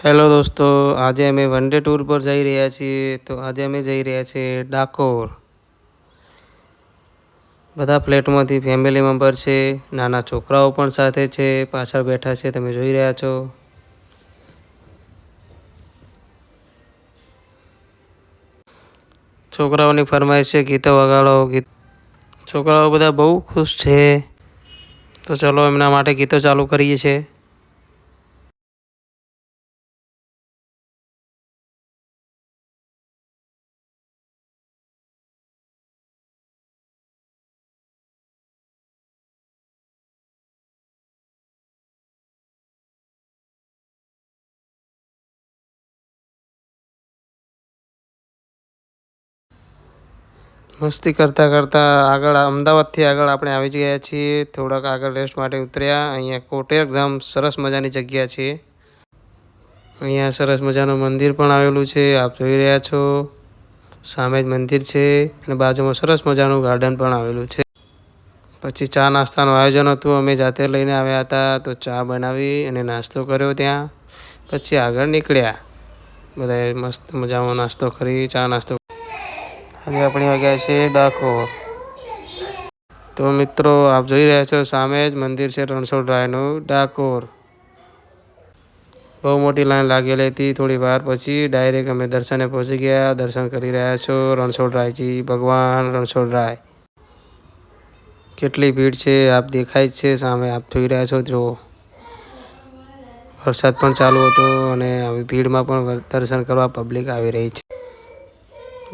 Hello દોસ્તો, આજે અમે વન ડે ટૂર પર જઈ રહ્યા છીએ. તો આજે અમે જઈ રહ્યા છીએ ડાકોર. બધા ફ્લેટમાંથી ફેમિલી મેમ્બર છે, નાના છોકરાઓ પણ સાથે છે, પાછળ બેઠા છે, તમે જોઈ રહ્યા છો. છોકરાઓની ફરમાઈશ છે ગીતો વગાડો. છોકરાઓ બધા બહુ ખુશ છે. તો ચલો એમના માટે ગીતો ચાલુ કરીએ છીએ. મસ્તી કરતાં કરતાં આગળ અમદાવાદથી આગળ આપણે આવી ગયા છીએ. થોડાક આગળ રેસ્ટ માટે ઉતર્યા. અહીંયા કોટેક ધામ સરસ મજાની જગ્યા છે. અહીંયા સરસ મજાનું મંદિર પણ આવેલું છે, આપ જોઈ રહ્યા છો. સામે જ મંદિર છે અને બાજુમાં સરસ મજાનું ગાર્ડન પણ આવેલું છે. પછી ચા નાસ્તાનું આયોજન હતું, અમે જાતે લઈને આવ્યા હતા. તો ચા બનાવી અને નાસ્તો કર્યો ત્યાં. પછી આગળ નીકળ્યા. બધાએ મસ્ત મજાનો નાસ્તો કરી, ચા નાસ્તો. આજે આપણે વાગ્યા છે ડાકોર. તો મિત્રો આપ જોઈ રહ્યા છો સામે જ મંદિર છે રણછોડરાયનું ડાકોર. બહુ મોટી લાઈન લાગેલી હતી. થોડી વાર પછી ડાયરેક્ટ અમે દર્શને પહોંચી ગયા. દર્શન કરી રહ્યા છો રણછોડરાયજી, ભગવાન રણછોડરાય. કેટલી ભીડ છે આપ દેખાય જ છે સામે, આપ જોઈ રહ્યા છો. જો વરસાદ પણ ચાલુ હતો અને આવી ભીડમાં પણ દર્શન કરવા પબ્લિક આવી રહી છે.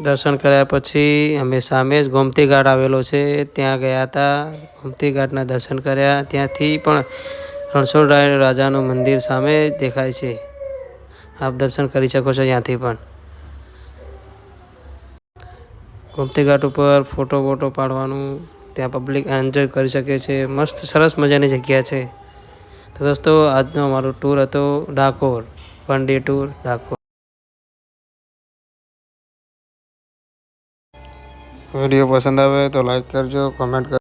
દર્શન કર્યા પછી અમે સામે જ ગોમતી ઘાટ આવેલો છે, ત્યાં ગયા હતા. ગોમતી ઘાટના દર્શન કર્યા. ત્યાંથી પણ રણછોડરાય રાજાનું મંદિર સામે જ દેખાય છે, આપ દર્શન કરી શકો છો ત્યાંથી પણ. ગોમતી ઘાટ ઉપર ફોટો પાડવાનું ત્યાં પબ્લિક એન્જોય કરી શકે છે. મસ્ત સરસ મજાની જગ્યા છે. તો દોસ્તો આજનો અમારો ટૂર હતો Dakor, one day tour Dakor. Video પસંદ આવે તો લાઈક કરજો, કમેન્ટ કરજો.